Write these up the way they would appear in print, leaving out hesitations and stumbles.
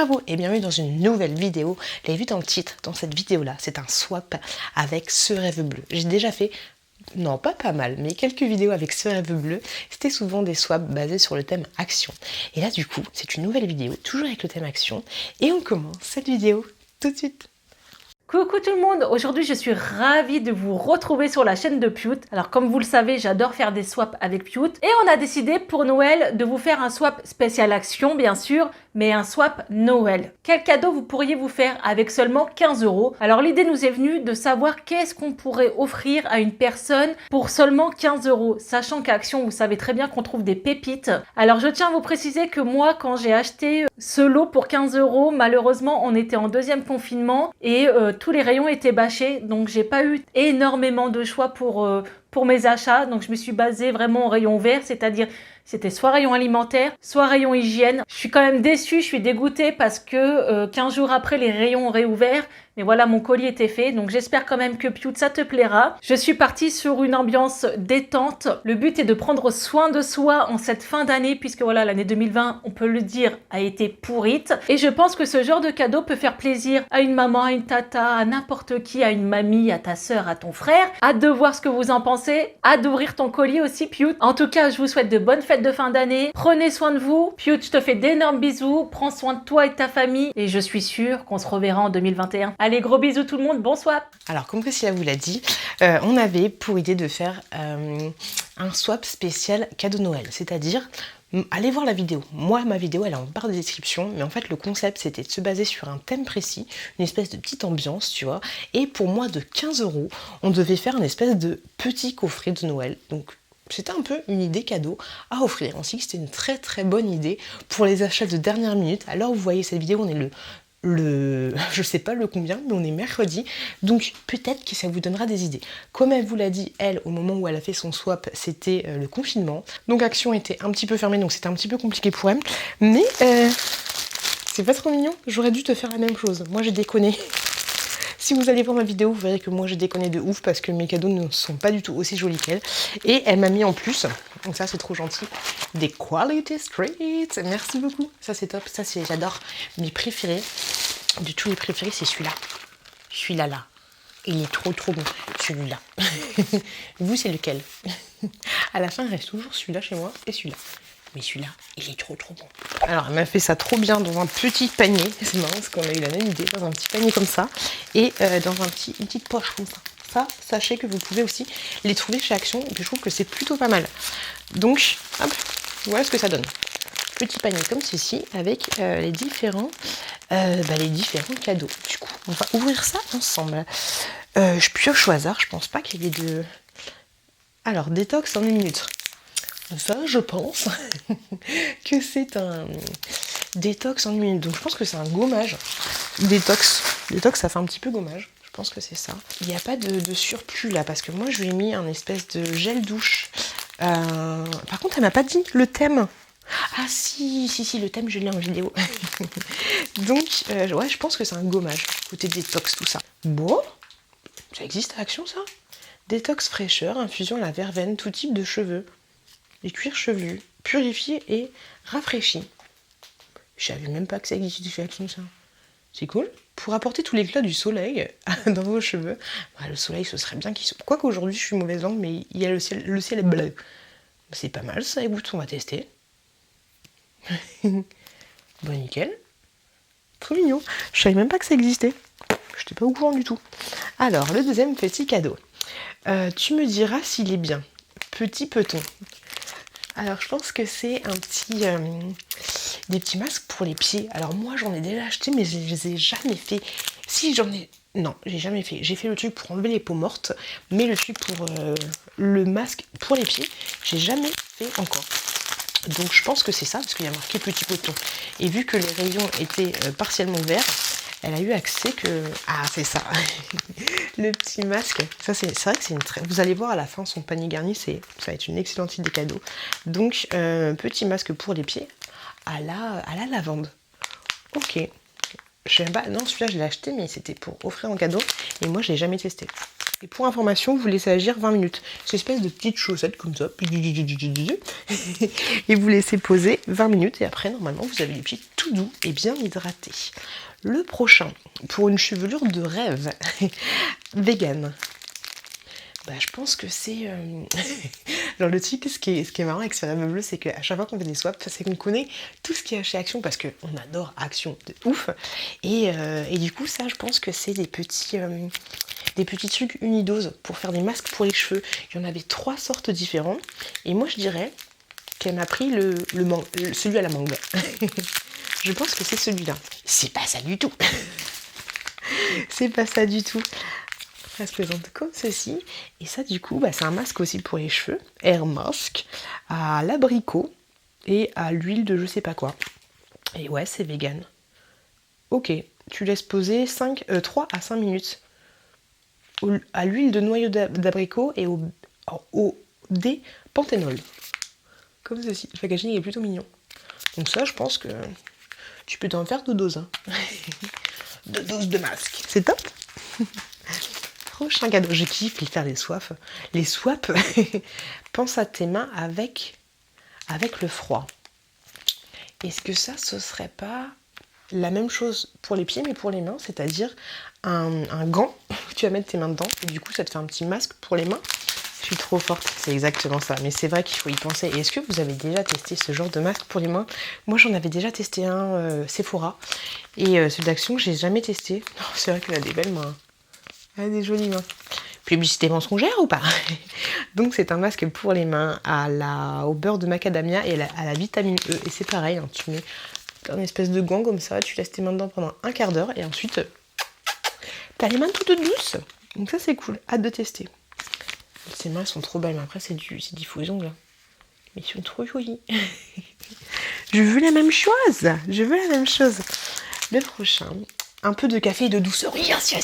à vous et bienvenue dans une nouvelle vidéo. Vous l'avez vu dans le titre, dans cette vidéo-là, c'est un swap avec Ce Rêve Bleu. J'ai déjà fait, non pas mal, mais quelques vidéos avec Ce Rêve Bleu. C'était souvent des swaps basés sur le thème action. Et là du coup, c'est une nouvelle vidéo, toujours avec le thème action. Et on commence cette vidéo tout de suite. Coucou tout le monde, aujourd'hui je suis ravie de vous retrouver sur la chaîne de Piute. Alors comme vous le savez, j'adore faire des swaps avec Piute. Et on a décidé pour Noël de vous faire un swap spécial action bien sûr, mais un swap Noël. Quel cadeau vous pourriez vous faire avec seulement 15 €? Alors l'idée nous est venue de savoir qu'est-ce qu'on pourrait offrir à une personne pour seulement 15 €. Sachant qu'à Action, vous savez très bien qu'on trouve des pépites. Alors je tiens à vous préciser que moi quand j'ai acheté ce lot pour 15 €, malheureusement on était en deuxième confinement et tous les rayons étaient bâchés, donc j'ai pas eu énormément de choix pour mes achats. Donc je me suis basée vraiment au rayon vert, c'est-à-dire c'était soit rayon alimentaire, soit rayon hygiène. Je suis quand même déçue, je suis dégoûtée parce que 15 jours après les rayons ont réouvert. Mais voilà, mon colis était fait, donc j'espère quand même que Piute, ça te plaira. Je suis partie sur une ambiance détente. Le but est de prendre soin de soi en cette fin d'année, puisque voilà, l'année 2020, on peut le dire, a été pourrite. Et je pense que ce genre de cadeau peut faire plaisir à une maman, à une tata, à n'importe qui, à une mamie, à ta sœur, à ton frère. Hâte de voir ce que vous en pensez. Hâte d'ouvrir ton colis aussi, Piute. En tout cas, je vous souhaite de bonnes fêtes de fin d'année. Prenez soin de vous. Piute, je te fais d'énormes bisous. Prends soin de toi et de ta famille. Et je suis sûre qu'on se reverra en 2021. Allez, gros bisous tout le monde, bon swap. Alors comme Priscilla vous l'a dit, on avait pour idée de faire un swap spécial cadeau Noël, c'est-à-dire allez voir la vidéo. Moi, ma vidéo, elle est en barre de description, mais en fait, le concept, c'était de se baser sur un thème précis, une espèce de petite ambiance, tu vois. Et pour moi, de 15 €, on devait faire une espèce de petit coffret de Noël. Donc, c'était un peu une idée cadeau à offrir. On s'est dit que c'était une très très bonne idée pour les achats de dernière minute. Alors, vous voyez cette vidéo, on est je sais pas le combien, mais on est mercredi, donc peut-être que ça vous donnera des idées. Comme elle vous l'a dit, elle, au moment où elle a fait son swap, c'était le confinement, donc Action était un petit peu fermée, donc c'était un petit peu compliqué pour elle, mais c'est pas trop mignon, j'aurais dû te faire la même chose, moi j'ai déconné. Si vous allez voir ma vidéo, vous verrez que moi j'ai déconné de ouf parce que mes cadeaux ne sont pas du tout aussi jolis qu'elle. Et elle m'a mis en plus, donc ça c'est trop gentil, des Quality Streets. Merci beaucoup, ça c'est top, ça c'est, j'adore. Mes préférés, de tous les préférés, c'est celui-là. Celui-là là. Il est trop bon, celui-là. Vous c'est lequel? À la fin il reste toujours celui-là chez moi et celui-là. Mais celui-là, il est trop bon. Alors, elle m'a fait ça trop bien dans un petit panier. C'est marrant parce qu'on a eu la même idée. Dans un petit panier comme ça. Et dans une petite poche comme ça. Ça, sachez que vous pouvez aussi les trouver chez Action. Et puis, je trouve que c'est plutôt pas mal. Donc, hop, voilà ce que ça donne. Petit panier comme ceci avec les différents cadeaux. Du coup, on va ouvrir ça ensemble. Je pioche au hasard. Je pense pas qu'il y ait de... Alors, détox en 1 minute. Ça, je pense que c'est un détox en 1 minute. Donc, je pense que c'est un gommage. Détox, ça fait un petit peu gommage. Je pense que c'est ça. Il n'y a pas de surplus là, parce que moi, je lui ai mis un espèce de gel douche. Par contre, elle m'a pas dit le thème. Ah si, le thème, je l'ai en vidéo. Donc, ouais, je pense que c'est un gommage. Côté détox, tout ça. Bon, ça existe à Action, ça? Détox fraîcheur, infusion à la verveine, tout type de cheveux. Les cuirs chevelus, purifiés et rafraîchis. Je savais même pas que ça existait chez Action, ça. C'est cool. Pour apporter tout l'éclat du soleil dans vos cheveux. Bah, le soleil, ce serait bien qu'il soit... Quoique aujourd'hui, je suis mauvaise langue, mais il y a le ciel est bleu. C'est pas mal, ça, écoute, on va tester. Bon, nickel. Trop mignon. Je savais même pas que ça existait. Je n'étais pas au courant du tout. Alors, le deuxième petit cadeau. Tu me diras s'il est bien. Petit peton. Alors je pense que c'est des petits masques pour les pieds. Alors moi j'en ai déjà acheté mais je les ai jamais fait. Si j'en ai... Non, j'ai jamais fait. J'ai fait le truc pour enlever les peaux mortes, mais le truc pour le masque pour les pieds, j'ai jamais fait encore. Donc je pense que c'est ça, parce qu'il y a marqué petit peton. Et vu que les rayons étaient partiellement verts, elle a eu accès que... Ah, c'est ça. Le petit masque. Ça, c'est vrai que c'est une très... Vous allez voir à la fin, son panier garni, ça va être une excellente idée cadeau. Donc, petit masque pour les pieds à la lavande. Ok. Je sais pas... Non, celui-là, je l'ai acheté, mais c'était pour offrir en cadeau. Et moi, je l'ai jamais testé. Et pour information, vous laissez agir 20 minutes. C'est une espèce de petite chaussette comme ça. Et vous laissez poser 20 minutes. Et après, normalement, vous avez les pieds tout doux et bien hydratés. Le prochain, pour une chevelure de rêve, vegan. Bah, je pense que c'est... Alors le truc, ce qui est marrant avec ce rêve bleu, c'est qu'à chaque fois qu'on fait des swaps, c'est qu'on connaît tout ce qu'il y a chez Action, parce qu'on adore Action de ouf. Et du coup, ça, je pense que c'est des petits trucs unidoses pour faire des masques pour les cheveux. Il y en avait 3 sortes différents. Et moi, je dirais qu'elle m'a pris celui à la mangue. Je pense que c'est celui-là. C'est pas ça du tout. C'est pas ça du tout. Ça se présente comme ceci. Et ça, du coup, c'est un masque aussi pour les cheveux. Hair Mask à l'abricot et à l'huile de je sais pas quoi. Et ouais, c'est vegan. Ok, tu laisses poser 3 à 5 minutes. À l'huile de noyau d'abricot et au dépanthénol. Comme ceci. Le packaging est plutôt mignon. Donc ça, je pense que tu peux t'en faire 2 doses. Hein. 2 doses de masque. C'est top. Prochain cadeau. Je kiffe les faire les swaps. Les swaps. Pense à tes mains avec le froid. Est-ce que ça, ce serait pas la même chose pour les pieds mais pour les mains, c'est-à-dire un gant, tu vas mettre tes mains dedans et du coup ça te fait un petit masque pour les mains. Je suis trop forte, c'est exactement ça, mais c'est vrai qu'il faut y penser. Et est-ce que vous avez déjà testé ce genre de masque pour les mains? Moi j'en avais déjà testé un Sephora et celui d'Action j'ai jamais testé. Oh, c'est vrai qu'elle a des belles mains, elle a des jolies mains. Publicité mensongère ou pas? Donc c'est un masque pour les mains au beurre de macadamia et à la vitamine E. Et c'est pareil, hein, tu mets une espèce de gant comme ça, tu laisses tes mains dedans pendant un quart d'heure et ensuite t'as les mains toutes douces. Donc ça c'est cool, hâte de tester. Ces mains sont trop belles, mais après c'est diffusion là. Mais ils sont trop jolies. Je veux la même chose. Le prochain, un peu de café et de douceur. Yes.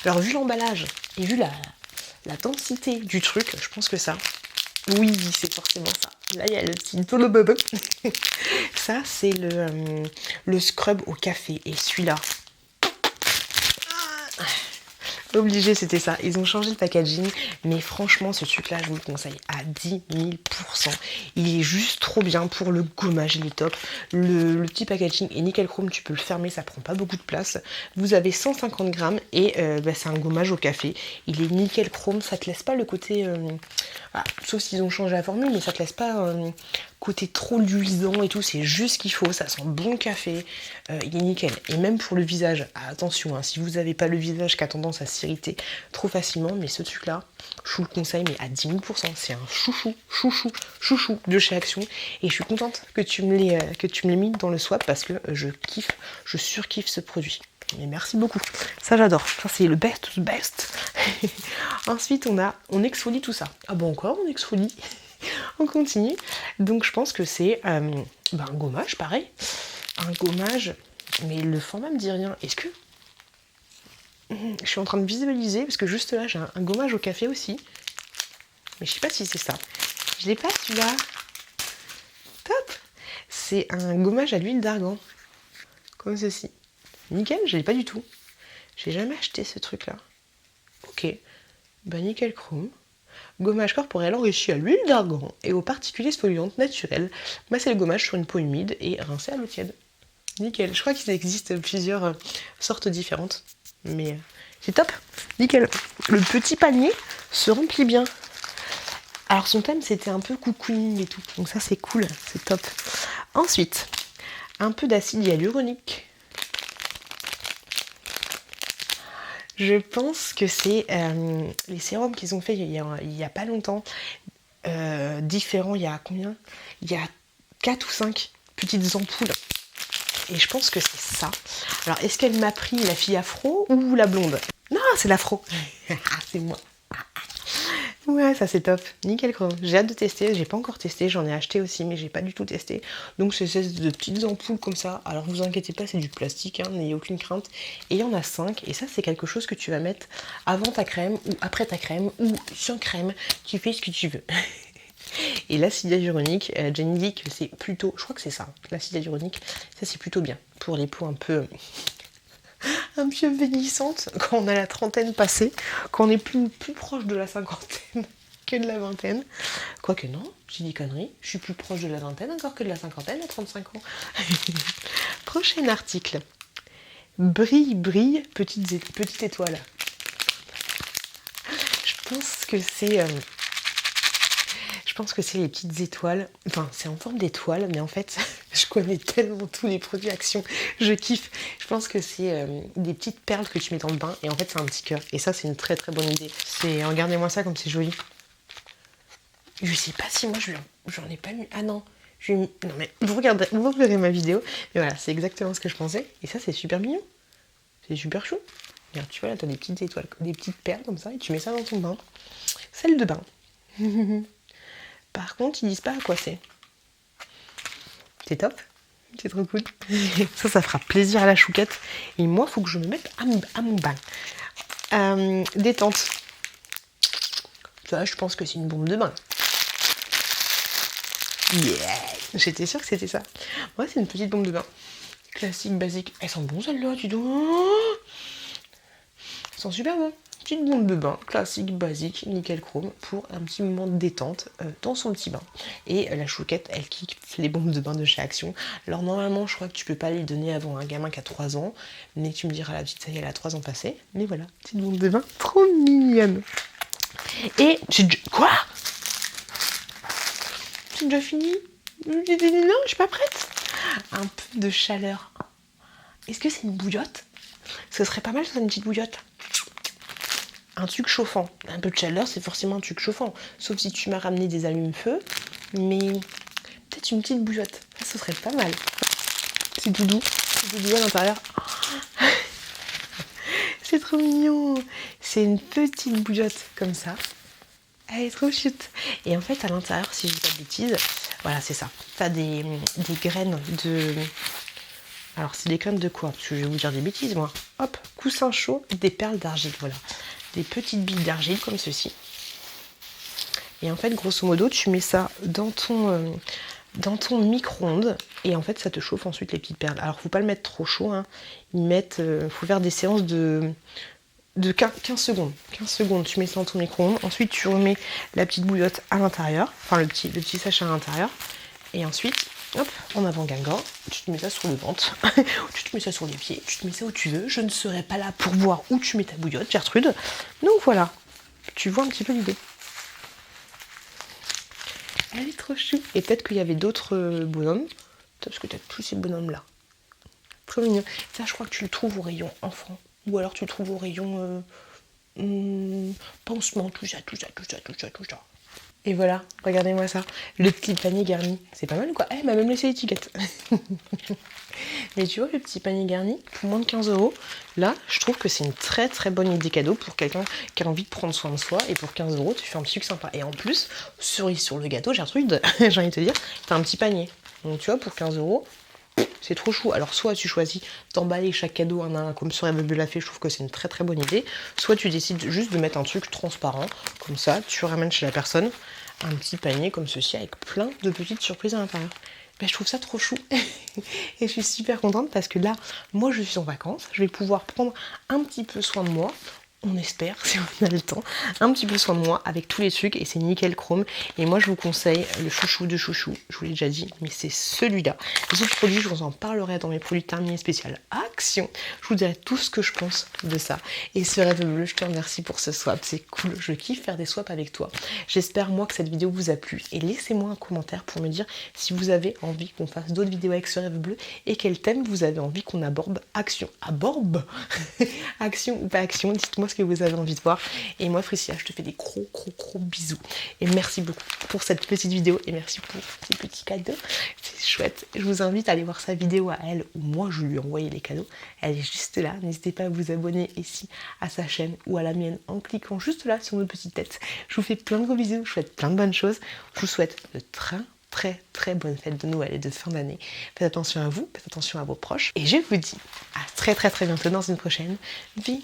Alors vu l'emballage et vu la densité du truc, je pense que ça, oui, c'est forcément ça. Là, il y a le petit bobo. Ça, c'est le scrub au café. Et celui-là, obligé, c'était ça. Ils ont changé le packaging, mais franchement, ce truc-là, je vous le conseille à 10 000%. Il est juste trop bien pour le gommage, il est top. Le petit packaging est nickel chrome, tu peux le fermer, ça prend pas beaucoup de place. Vous avez 150 grammes et c'est un gommage au café. Il est nickel chrome, ça te laisse pas le côté... sauf s'ils ont changé la formule, mais ça te laisse pas côté trop luisant et tout, c'est juste ce qu'il faut, ça sent bon le café, il est nickel. Et même pour le visage, attention, hein, si vous n'avez pas le visage qui a tendance à s'irriter trop facilement, mais ce truc là, je vous le conseille, mais à 10 000%, c'est un chouchou de chez Action, et je suis contente que tu me l'aies mis dans le swap parce que je surkiffe ce produit. Mais merci beaucoup, ça j'adore, ça c'est le best. Ensuite on exfolie tout ça. Ah bon, encore on exfolie. On continue. Donc je pense que c'est un gommage, pareil. Un gommage, mais le format me dit rien. Est-ce que... Je suis en train de visualiser, parce que juste là, j'ai un gommage au café aussi. Mais je sais pas si c'est ça. Je l'ai pas celui-là. Top. C'est un gommage à l'huile d'argan. Comme ceci. Nickel, je l'ai pas du tout. J'ai jamais acheté ce truc-là. Ok. Nickel chrome. Gommage corporel enrichi à l'huile d'argan et aux particules exfoliantes naturelles. Masser le gommage sur une peau humide et rincer à l'eau tiède. Nickel. Je crois qu'il existe plusieurs sortes différentes. Mais c'est top. Nickel. Le petit panier se remplit bien. Alors son thème c'était un peu cocooning et tout. Donc ça c'est cool. C'est top. Ensuite, un peu d'acide hyaluronique. Je pense que c'est les sérums qu'ils ont fait il y a pas longtemps. Différents, il y a combien? Il y a 4 ou 5 petites ampoules. Et je pense que c'est ça. Alors, est-ce qu'elle m'a pris la fille afro ou la blonde? Non, c'est l'afro. C'est moi. Ouais, ça c'est top. Nickel chrome. J'ai hâte de tester. J'ai pas encore testé. J'en ai acheté aussi, mais j'ai pas du tout testé. Donc, c'est de petites ampoules comme ça. Alors, vous inquiétez pas, c'est du plastique. Hein, n'ayez aucune crainte. Et il y en a 5. Et ça, c'est quelque chose que tu vas mettre avant ta crème ou après ta crème ou sans crème. Tu fais ce que tu veux. Et l'acide hyaluronique, Jenny dit que c'est plutôt... Je crois que c'est ça. L'acide hyaluronique, ça c'est plutôt bien. Pour les peaux un peu un peu vieillissante quand on a la trentaine passée, quand on est plus proche de la cinquantaine que de la vingtaine. Quoique non, j'ai dit conneries, je suis plus proche de la vingtaine encore que de la cinquantaine à 35 ans. Prochain article. Brille, brille, petite étoile. Je pense que c'est les petites étoiles. Enfin, c'est en forme d'étoile, mais en fait, je connais tellement tous les produits Action. Je kiffe. Je pense que c'est des petites perles que tu mets dans le bain. Et en fait, c'est un petit cœur. Et ça, c'est une très très bonne idée. Regardez-moi ça comme c'est joli. Je sais pas si moi, j'en ai pas mis. Ah non. Non mais vous verrez ma vidéo. Mais voilà, c'est exactement ce que je pensais. Et ça, c'est super mignon. C'est super chou. Regarde, tu vois, là, t'as des petites étoiles, des petites perles comme ça. Et tu mets ça dans ton bain. Celle de bain. Par contre, ils disent pas à quoi c'est. C'est top. C'est trop cool. Ça fera plaisir à la chouquette. Et moi, il faut que je me mette à mon bain. Détente. Ça, je pense que c'est une bombe de bain. Yeah. J'étais sûre que c'était ça. Moi, c'est une petite bombe de bain. Classique, basique. Elles sont bonnes celles-là, tu dois. Elles sont super bonnes. Petite bombe de bain, classique, basique, nickel chrome, pour un petit moment de détente dans son petit bain. Et la chouquette, elle kiffe les bombes de bain de chez Action. Alors normalement, je crois que tu peux pas les donner avant un gamin qui a 3 ans, mais tu me diras, la petite, ça y est, elle a 3 ans passés. Mais voilà, petite bombe de bain trop mignonne. Et quoi? C'est déjà fini? Non, je suis pas prête. Un peu de chaleur. Est-ce que c'est une bouillotte? Ce serait pas mal, ça, une petite bouillotte. Un truc chauffant. Un peu de chaleur, c'est forcément un truc chauffant. Sauf si tu m'as ramené des allumes-feu. Mais peut-être une petite bouillotte. Ça, ce serait pas mal. C'est doudou. C'est doudou à l'intérieur. C'est trop mignon. C'est une petite bouillotte comme ça. Elle est trop chute. Et en fait, à l'intérieur, si je dis pas de bêtises, voilà, c'est ça. T'as des graines de... Alors, c'est des graines de quoi? Parce que je vais vous dire des bêtises, moi. Hop, coussin chaud, des perles d'argile, voilà. Des petites billes d'argile comme ceci. Et en fait, grosso modo, tu mets ça dans ton micro-ondes. Et en fait, ça te chauffe ensuite les petites perles. Alors, faut pas le mettre trop chaud, hein. Faut faire des séances de 15 secondes. 15 secondes, tu mets ça dans ton micro-ondes. Ensuite, tu remets la petite bouillotte à l'intérieur. Enfin, le petit sachet à l'intérieur. Et ensuite, hop, en avant Guingamp, tu te mets ça sur le ventre. Tu te mets ça sur les pieds. Tu te mets ça où tu veux. Je ne serai pas là pour voir où tu mets ta bouillotte, Gertrude. Donc voilà. Tu vois un petit peu l'idée. Elle est trop chou. Et peut-être qu'il y avait d'autres bonhommes. Parce que tu as tous ces bonhommes-là. Trop mignon. Ça, je crois que tu le trouves au rayon enfant. Ou alors tu le trouves au rayon pansement, tout ça. Et voilà, regardez-moi ça. Le petit panier garni. C'est pas mal ou quoi? Elle m'a même laissé l'étiquette. Mais tu vois, le petit panier garni, pour moins de 15 €, là, je trouve que c'est une très très bonne idée cadeau pour quelqu'un qui a envie de prendre soin de soi. Et pour 15 €, tu fais un petit truc sympa. Et en plus, cerise sur le gâteau, Gertrude, j'ai envie de te dire, t'as un petit panier. Donc tu vois, pour 15 €, c'est trop chou. Alors soit tu choisis d'emballer chaque cadeau un à un comme sur Eve l'a fait, je trouve que c'est une très très bonne idée. Soit tu décides juste de mettre un truc transparent, comme ça, tu ramènes chez la personne un petit panier comme ceci avec plein de petites surprises à l'intérieur. Ben, je trouve ça trop chou. Et je suis super contente parce que là, moi je suis en vacances, je vais pouvoir prendre un petit peu soin de moi. On espère, si on a le temps, un petit peu soin de moi avec tous les trucs et c'est nickel chrome. Et moi je vous conseille le chouchou de chouchou, je vous l'ai déjà dit, mais c'est celui-là. Les autres produits, je vous en parlerai dans mes produits terminés spécial Action. Je vous dirai tout ce que je pense de ça. Et ce rêve bleu, je te remercie pour ce swap, c'est cool, je kiffe faire des swaps avec toi. J'espère moi que cette vidéo vous a plu et laissez-moi un commentaire pour me dire si vous avez envie qu'on fasse d'autres vidéos avec ce rêve bleu et quel thème vous avez envie qu'on aborde. Action, aborde Action ou pas action, dites-moi ce que vous avez envie de voir. Et moi, Frissia, je te fais des gros bisous. Et merci beaucoup pour cette petite vidéo et merci pour ces petits cadeaux. C'est chouette. Je vous invite à aller voir sa vidéo à elle où moi, je lui ai envoyé les cadeaux. Elle est juste là. N'hésitez pas à vous abonner ici à sa chaîne ou à la mienne en cliquant juste là sur notre petite tête. Je vous fais plein de gros bisous. Je vous souhaite plein de bonnes choses. Je vous souhaite de très bonne fête de Noël et de fin d'année. Faites attention à vous, faites attention à vos proches. Et je vous dis à très bientôt dans une prochaine vidéo.